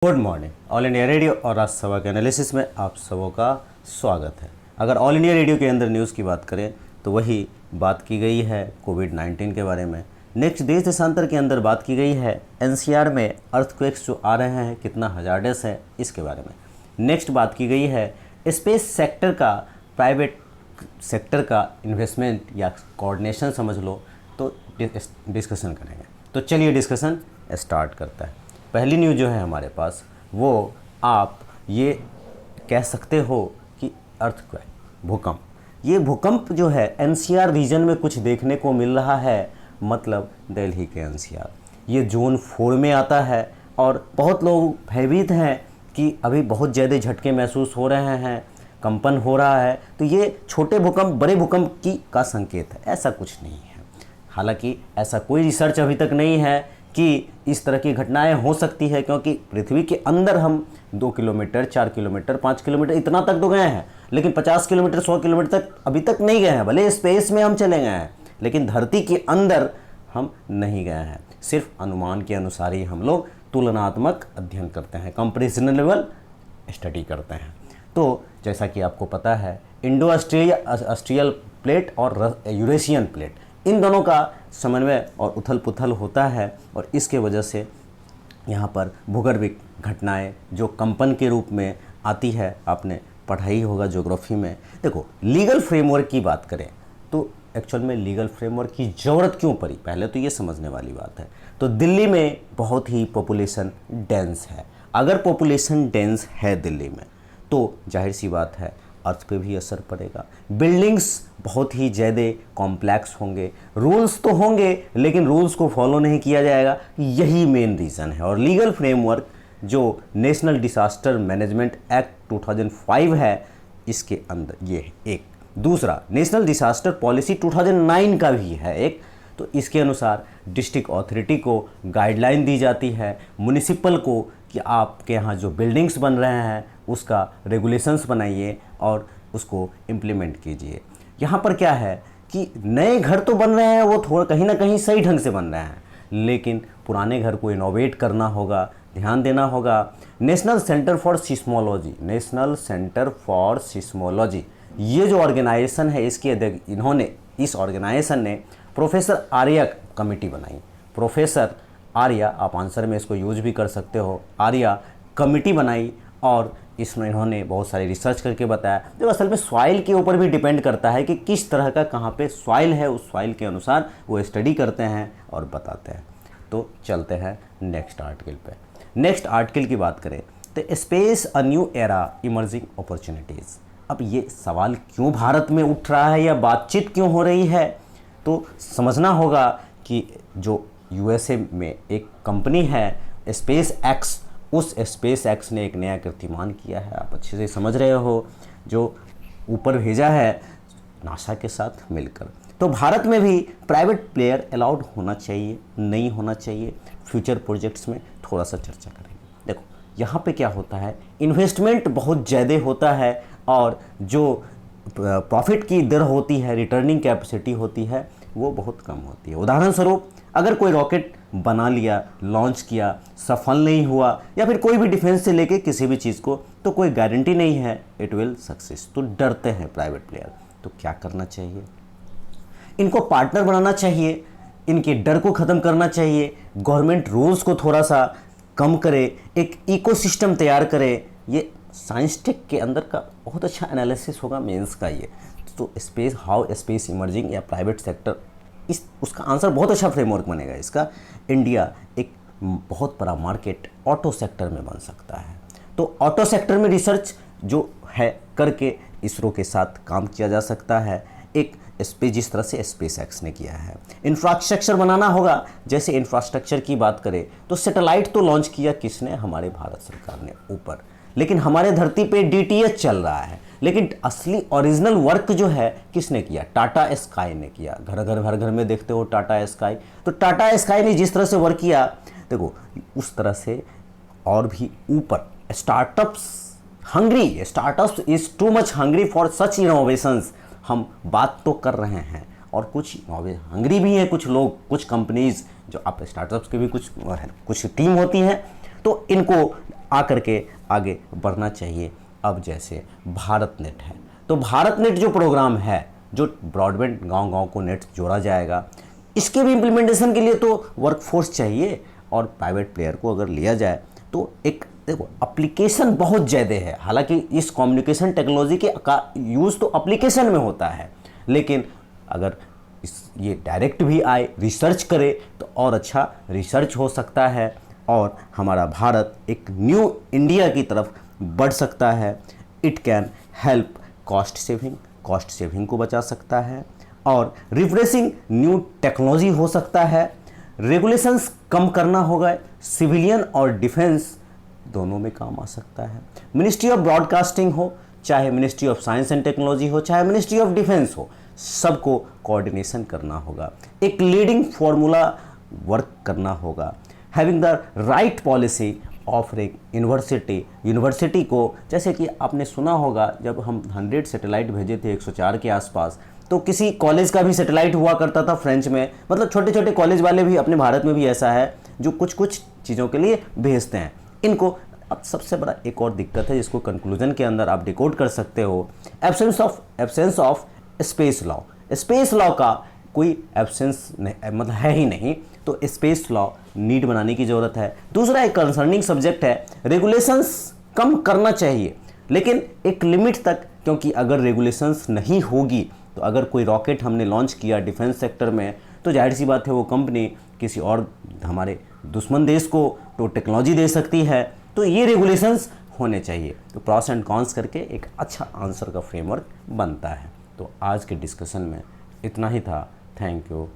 Good morning. All India radio और राजसभा के analysis में आप सबों का स्वागत है। अगर ऑल इंडिया रेडियो के अंदर न्यूज़ की बात करें तो वही बात की गई है कोविड-19 के बारे में। नेक्स्ट देश देशांतर के अंदर बात की गई है एनसीआर में अर्थक्वेक्स जो आ रहे हैं कितना हजार्डस है इसके बारे में। नेक्स्ट बात की गई है स्पेस सेक्टर का, प्राइवेट सेक्टर का इन्वेस्टमेंट या कोऑर्डिनेशन समझ लो, तो डिस्कशन करेंगे। तो चलिए डिस्कशन स्टार्ट करता है। पहली न्यूज़ जो है हमारे पास वो आप ये कह सकते हो कि अर्थक्वेक, भूकंप। ये भूकंप जो है एनसीआर रीजन में कुछ देखने को मिल रहा है, मतलब दिल्ली के एनसीआर। ये जोन 4 में आता है और बहुत लोग भयभीत हैं कि अभी बहुत ज़्यादा झटके महसूस हो रहे हैं, कंपन हो रहा है। तो ये छोटे भूकंप बड़े भूकंप की का संकेत है, ऐसा कुछ नहीं है। हालांकि ऐसा कोई रिसर्च अभी तक नहीं है कि इस तरह की घटनाएं हो सकती है, क्योंकि पृथ्वी के अंदर हम 2 किलोमीटर, 4 किलोमीटर, 5 किलोमीटर इतना तक तो गए हैं, लेकिन 50 किलोमीटर, 100 किलोमीटर तक अभी तक नहीं गए हैं। भले स्पेस में हम चले गए हैं, लेकिन धरती के अंदर हम नहीं गए हैं। सिर्फ अनुमान के अनुसार ही हम लोग तुलनात्मक अध्ययन करते हैं, कंपैरिजन लेवल स्टडी करते हैं। तो जैसा कि आपको पता है, इंडो ऑस्ट्रियल प्लेट और यूरेशियन प्लेट, इन दोनों का समन्वय और उथल पुथल होता है, और इसके वजह से यहाँ पर भूगर्भिक घटनाएं जो कंपन के रूप में आती है, आपने पढ़ाई होगा ज्योग्राफी में। देखो, लीगल फ्रेमवर्क की बात करें तो एक्चुअल में लीगल फ्रेमवर्क की ज़रूरत क्यों पड़ी, पहले तो ये समझने वाली बात है। तो दिल्ली में बहुत ही पॉपुलेशन डेंस है। अगर पॉपुलेशन डेंस है दिल्ली में तो जाहिर सी बात है अर्थ पे भी असर पड़ेगा। बिल्डिंग्स बहुत ही ज़्यादा कॉम्प्लेक्स होंगे, रूल्स तो होंगे लेकिन रूल्स को फॉलो नहीं किया जाएगा, यही मेन रीज़न है। और लीगल फ्रेमवर्क जो नेशनल डिसास्टर मैनेजमेंट एक्ट 2005 है, इसके अंदर ये है एक। दूसरा, नेशनल डिसास्टर पॉलिसी 2009 का भी है एक। तो इसके अनुसार डिस्ट्रिक्ट अथॉरिटी को गाइडलाइन दी जाती है, म्युनिसिपल को, कि आपके यहाँ जो बिल्डिंग्स बन रहे हैं उसका रेगुलेशंस बनाइए और उसको इम्प्लीमेंट कीजिए। यहाँ पर क्या है कि नए घर तो बन रहे हैं, वो थोड़ा कहीं ना कहीं सही ढंग से बन रहे हैं, लेकिन पुराने घर को इनोवेट करना होगा, ध्यान देना होगा। National centre for seismology, national centre for seismology, ये जो ऑर्गेनाइजेशन है, इसके इस ऑर्गेनाइजेशन ने प्रोफेसर आर्या कमेटी बनाई। प्रोफेसर आर्या, आप आंसर में इसको यूज भी कर सकते हो, आर्या कमेटी बनाई, और इसमें इन्होंने बहुत सारी रिसर्च करके बताया, जो असल में सॉइल के ऊपर भी डिपेंड करता है कि किस तरह का कहाँ पे सॉइल है, उस सॉइल के अनुसार वो स्टडी करते हैं और बताते हैं। तो चलते हैं नेक्स्ट आर्टिकल पे। नेक्स्ट आर्टिकल की बात करें तो space a new era emerging opportunities. अब ये सवाल क्यों भारत में उठ रहा है या बातचीत क्यों हो रही है, तो समझना होगा कि जो यूएसए में एक कंपनी है स्पेस एक्स, उस स्पेस एक्स ने एक नया कीर्तिमान किया है, आप अच्छे से समझ रहे हो, जो ऊपर भेजा है नासा के साथ मिलकर। तो भारत में भी प्राइवेट प्लेयर अलाउड होना चाहिए, नहीं होना चाहिए, फ्यूचर प्रोजेक्ट्स में थोड़ा सा चर्चा करेंगे। देखो, यहाँ पे क्या होता है, इन्वेस्टमेंट बहुत ज़्यादा होता है और जो प्रॉफिट की दर होती है, रिटर्निंग कैपेसिटी होती है, वो बहुत कम होती है। उदाहरण स्वरूप, अगर कोई रॉकेट बना लिया, लॉन्च किया, सफल नहीं हुआ, या फिर कोई भी डिफेंस से लेके किसी भी चीज़ को, तो कोई गारंटी नहीं है इट विल सक्सेस। तो डरते हैं प्राइवेट प्लेयर। तो क्या करना चाहिए, इनको पार्टनर बनाना चाहिए, इनके डर को ख़त्म करना चाहिए, गवर्नमेंट रूल्स को थोड़ा सा कम करे, एक इकोसिस्टम तैयार करे। ये साइंस टेक के अंदर का बहुत अच्छा एनालिसिस होगा मेंस का ये। तो स्पेस, हाउ स्पेस इमर्जिंग या प्राइवेट सेक्टर, उसका आंसर बहुत अच्छा फ्रेमवर्क बनेगा इसका। इंडिया एक बहुत बड़ा मार्केट ऑटो सेक्टर में बन सकता है। तो ऑटो सेक्टर में रिसर्च जो है करके इसरो के साथ काम किया जा सकता है, एक स्पेस, जिस तरह से स्पेस एक्स ने किया है। इंफ्रास्ट्रक्चर बनाना होगा, जैसे इंफ्रास्ट्रक्चर की बात करें तो सैटेलाइट तो लॉन्च किया किसने, हमारे भारत सरकार ने ऊपर, लेकिन हमारे धरती पे डीटीएच चल रहा है, लेकिन असली ओरिजिनल वर्क जो है किसने किया, टाटा स्काई ने किया। घर घर हर घर में देखते हो टाटा स्काई। तो टाटा स्काई ने जिस तरह से वर्क किया, देखो उस तरह से और भी ऊपर startups hungry, startups is too much hungry for such innovations. हम बात तो कर रहे हैं और कुछ हंग्री भी हैं कुछ लोग, कुछ कंपनीज, जो आप स्टार्टअप्स के भी कुछ टीम होती हैं, तो इनको आकर के आगे बढ़ना चाहिए। अब जैसे भारत नेट है, तो भारत नेट जो प्रोग्राम है, जो ब्रॉडबैंड गांव-गांव को नेट जोड़ा जाएगा, इसके भी इम्प्लीमेंटेशन के लिए तो वर्कफोर्स चाहिए। और प्राइवेट प्लेयर को अगर लिया जाए तो एक देखो एप्लीकेशन बहुत ज़्यादा है। हालांकि इस कम्युनिकेशन टेक्नोलॉजी के का यूज़ तो एप्लीकेशन में होता है, लेकिन अगर ये डायरेक्ट भी आए, रिसर्च करे तो और अच्छा रिसर्च हो सकता है और हमारा भारत एक न्यू इंडिया की तरफ बढ़ सकता है। It can help cost saving को बचा सकता है और रिफ्रेशिंग न्यू टेक्नोलॉजी हो सकता है। रेगुलेशंस कम करना होगा, सिविलियन और डिफेंस दोनों में काम आ सकता है। मिनिस्ट्री ऑफ ब्रॉडकास्टिंग हो, चाहे ministry of science and technology हो, चाहे मिनिस्ट्री ऑफ डिफेंस हो, सबको कोऑर्डिनेशन करना होगा, एक लीडिंग फॉर्मूला वर्क करना होगा। Having the right policy of university को, जैसे कि आपने सुना होगा जब हम 100 सैटेलाइट भेजे थे 104 के आसपास, तो किसी कॉलेज का भी सैटेलाइट हुआ करता था फ्रेंच में। मतलब छोटे छोटे कॉलेज वाले भी अपने भारत में भी ऐसा है जो कुछ कुछ चीज़ों के लिए भेजते हैं इनको। अब सबसे बड़ा एक और दिक्कत है जिसको कंक्लूजन के अंदर आप डिकोड कर सकते हो, एब्सेंस ऑफ स्पेस लॉ का कोई एब्सेंस मतलब है ही नहीं, तो स्पेस लॉ नीड बनाने की ज़रूरत है। दूसरा एक कंसर्निंग सब्जेक्ट है, रेगुलेशंस कम करना चाहिए लेकिन एक लिमिट तक, क्योंकि अगर रेगुलेशंस नहीं होगी तो अगर कोई रॉकेट हमने लॉन्च किया डिफेंस सेक्टर में, तो जाहिर सी बात है वो कंपनी किसी और हमारे दुश्मन देश को तो टेक्नोलॉजी दे सकती है। तो ये रेगुलेशंस होने चाहिए। तो प्रॉस एंड कॉन्स करके एक अच्छा आंसर का फ्रेमवर्क बनता है। तो आज के डिस्कशन में इतना ही था। Thank you.